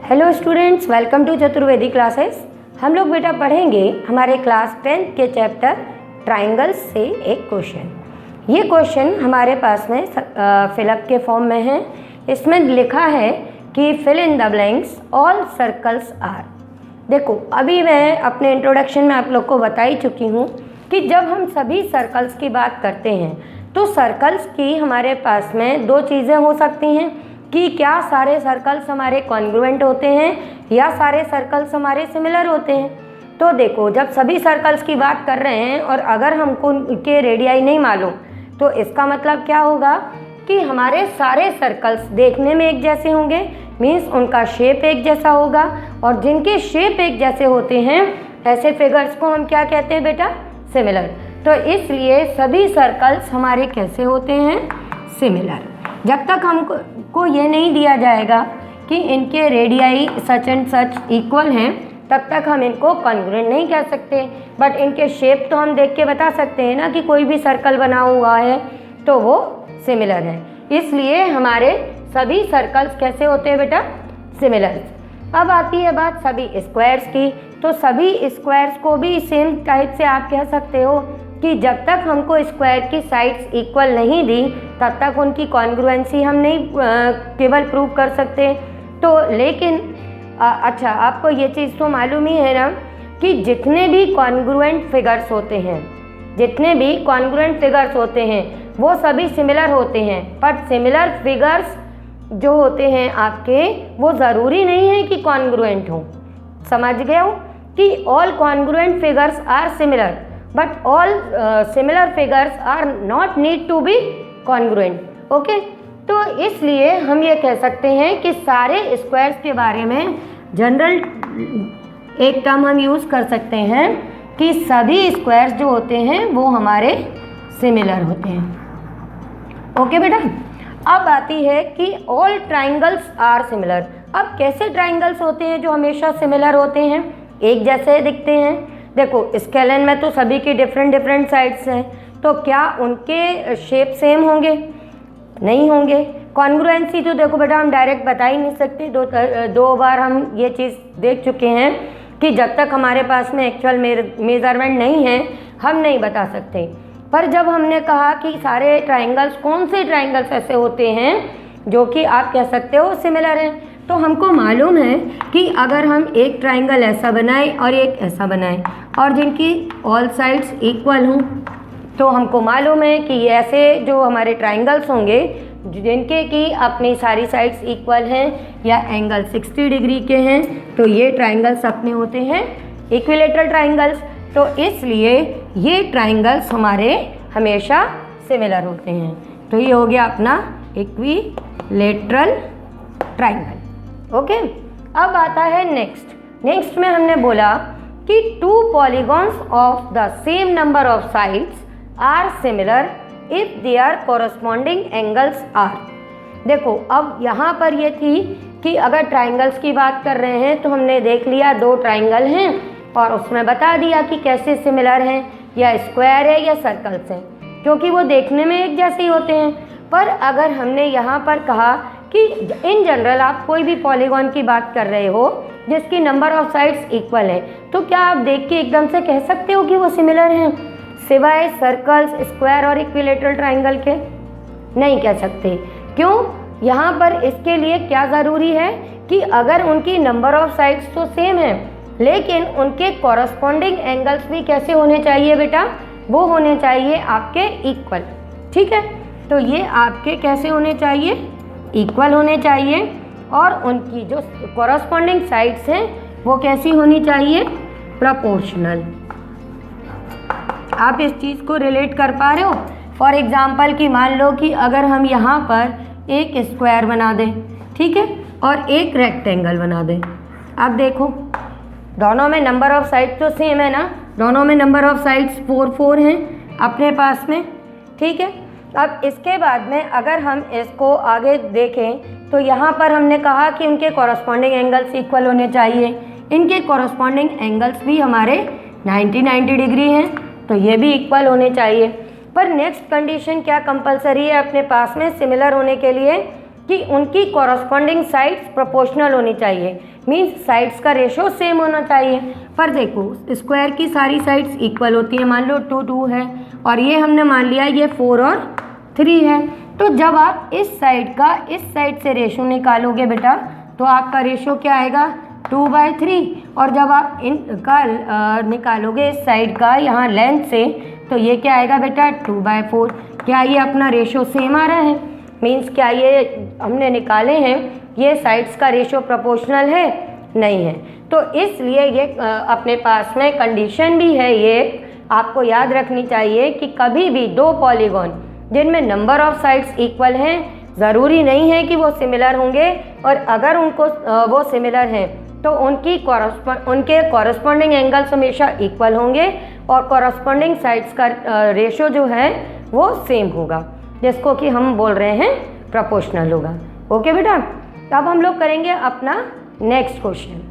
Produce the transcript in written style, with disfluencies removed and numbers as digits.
Hello students, welcome to Chaturvedi classes. हम लोग बेटा पढ़ेंगे हमारे क्लास 10th के चैप्टर ट्राइंगल्स से एक क्वेश्चन। ये क्वेश्चन हमारे पास में फिलअप के फॉर्म में है। इसमें लिखा है कि fill in the blanks all circles are. देखो, अभी मैं अपने इंट्रोडक्शन में आप लोग को बता ही चुकी हूँ कि जब हम सभी सर्कल्स की बात करते हैं तो सर्कल्स की हमारे पास में दो चीज़ें हो सकती हैं कि क्या सारे सर्कल्स हमारे कॉन्ग्रुएंट होते हैं या सारे सर्कल्स हमारे सिमिलर होते हैं। तो देखो, जब सभी सर्कल्स की बात कर रहे हैं और अगर हमको उनके रेडियाई नहीं मालूम तो इसका मतलब क्या होगा कि हमारे सारे सर्कल्स देखने में एक जैसे होंगे, मीन्स उनका शेप एक जैसा होगा। और जिनके शेप एक जैसे होते हैं ऐसे फिगर्स को हम क्या कहते हैं बेटा? सिमिलर। तो इसलिए सभी सर्कल्स हमारे कैसे होते हैं? सिमिलर। जब तक हमको ये नहीं दिया जाएगा कि इनके radii such and such equal हैं, तब तक हम इनको कॉन्ग्रुएंट नहीं कह सकते। बट इनके शेप तो हम देख के बता सकते हैं ना कि कोई भी सर्कल बना हुआ है तो वो सिमिलर है। इसलिए हमारे सभी सर्कल्स कैसे होते हैं बेटा? सिमिलर। अब आती है बात सभी स्क्वायर्स की। तो सभी स्क्वायर्स को भी सेम टाइप से आप कह सकते हो कि जब तक हमको स्क्वायर की साइड्स इक्वल नहीं दी तब तक उनकी कॉन्ग्रुएंसी हम नहीं केवल प्रूव कर सकते। तो लेकिन अच्छा, आपको ये चीज़ तो मालूम ही है ना कि जितने भी कॉन्ग्रुएंट फिगर्स होते हैं वो सभी सिमिलर होते हैं। बट सिमिलर फिगर्स जो होते हैं आपके, वो ज़रूरी नहीं है कि कॉन्ग्रुएंट हो। समझ गए हो कि all congruent figures are similar but all similar figures are not need to be congruent. Okay, तो इसलिए हम ये कह सकते हैं कि सारे स्क्वायर्स के बारे में जनरल एक टर्म हम यूज़ कर सकते हैं कि सभी स्क्वायर्स जो होते हैं वो हमारे सिमिलर होते हैं। ओके बेटा, अब आती है कि ऑल ट्राइंगल्स आर सिमिलर। अब कैसे ट्राइंगल्स होते हैं जो हमेशा सिमिलर होते हैं, एक जैसे दिखते हैं? देखो, स्केलन में तो सभी की डिफरेंट साइड्स हैं, तो क्या उनके शेप सेम होंगे? नहीं होंगे। कॉन्ग्रुएंसी तो देखो बेटा हम डायरेक्ट बता ही नहीं सकते। दो बार हम ये चीज़ देख चुके हैं कि जब तक हमारे पास में एक्चुअल मेजरमेंट नहीं है हम नहीं बता सकते। पर जब हमने कहा कि सारे ट्राइंगल्स, कौन से ट्राइंगल्स ऐसे होते हैं जो कि आप कह सकते हो सिमिलर हैं, तो हमको मालूम है कि अगर हम एक ट्राइंगल ऐसा बनाएं और एक ऐसा बनाएं और जिनकी ऑल साइड्स इक्वल हों, तो हमको मालूम है कि ऐसे जो हमारे ट्राइंगल्स होंगे जिनके की अपनी सारी साइड्स इक्वल हैं या एंगल 60 डिग्री के हैं, तो ये ट्राइंगल्स अपने होते हैं इक्विलेटरल ट्राइंगल्स। तो इसलिए ये ट्राइंगल्स हमारे हमेशा सिमिलर होते हैं। तो ये हो गया अपना इक्विलेटरल ट्राइंगल। ओके, अब आता है नेक्स्ट में हमने बोला कि two polygons of the same number of sides are similar if their corresponding angles are. देखो, अब यहाँ पर ये थी कि अगर ट्राइंगल्स की बात कर रहे हैं तो हमने देख लिया दो ट्राइंगल हैं और उसमें बता दिया कि कैसे सिमिलर हैं, या स्क्वायर है या सर्कल्स हैं, क्योंकि वो देखने में एक जैसे ही होते हैं। पर अगर हमने यहाँ पर कहा कि इन जनरल आप कोई भी पॉलीगॉन की बात कर रहे हो जिसकी नंबर ऑफ साइड्स इक्वल है, तो क्या आप देख के एकदम से कह सकते हो कि वो सिमिलर हैं सिवाय सर्कल्स, स्क्वायर और इक्विलेटरल ट्राइंगल के? नहीं कह सकते। क्यों? यहाँ पर इसके लिए क्या ज़रूरी है कि अगर उनकी नंबर ऑफ साइड्स तो सेम है लेकिन उनके कॉरस्पॉन्डिंग एंगल्स भी कैसे होने चाहिए बेटा? वो होने चाहिए आपके इक्वल। ठीक है, तो ये आपके कैसे होने चाहिए? इक्वल होने चाहिए। और उनकी जो कॉरस्पॉन्डिंग साइड्स हैं वो कैसी होनी चाहिए? प्रोपोर्शनल। आप इस चीज़ को रिलेट कर पा रहे हो? फॉर एग्जाम्पल कि मान लो कि अगर हम यहाँ पर एक स्क्वायर बना दें, ठीक है, और एक रेक्टेंगल बना दें। अब देखो, दोनों में नंबर ऑफ साइड्स तो सेम है ना, दोनों में नंबर ऑफ साइड्स 4 हैं अपने पास में। ठीक है, अब इसके बाद में अगर हम इसको आगे देखें तो यहाँ पर हमने कहा कि उनके कॉरस्पॉन्डिंग एंगल्स इक्वल होने चाहिए। इनके कॉरस्पॉन्डिंग एंगल्स भी हमारे 90 डिग्री हैं, तो ये भी इक्वल होने चाहिए। पर नेक्स्ट कंडीशन क्या कंपलसरी है अपने पास में सिमिलर होने के लिए कि उनकी कॉरस्पॉन्डिंग साइड्स प्रोपोर्शनल होनी चाहिए, मीन्स साइड्स का रेशो सेम होना चाहिए। पर देखो स्क्वायर की सारी साइड्स इक्वल होती हैं, मान लो 2 2 है और ये हमने मान लिया ये 4 और 3 है। तो जब आप इस साइड का इस साइड से रेशो निकालोगे बेटा तो आपका रेशो क्या आएगा 2/3, और जब आप इनका निकालोगे इस साइड का यहाँ लेंथ से तो ये क्या आएगा बेटा 2/4। क्या ये अपना रेशो सेम आ रहा है? मीन्स क्या ये हमने निकाले हैं ये साइड्स का रेशो प्रोपोर्शनल है? नहीं है। तो इसलिए ये अपने पास में कंडीशन भी है, ये आपको याद रखनी चाहिए कि कभी भी दो पॉलीगॉन जिनमें नंबर ऑफ साइड्स इक्वल हैं ज़रूरी नहीं है कि वो सिमिलर होंगे, और अगर उनको वो सिमिलर हैं तो उनके कॉरस्पॉन्डिंग एंगल्स हमेशा इक्वल होंगे और कॉरस्पॉन्डिंग साइड्स का रेशो जो है वो सेम होगा, जिसको कि हम बोल रहे हैं प्रोपोर्शनल होगा। ओके बेटा, अब हम लोग करेंगे अपना नेक्स्ट क्वेश्चन।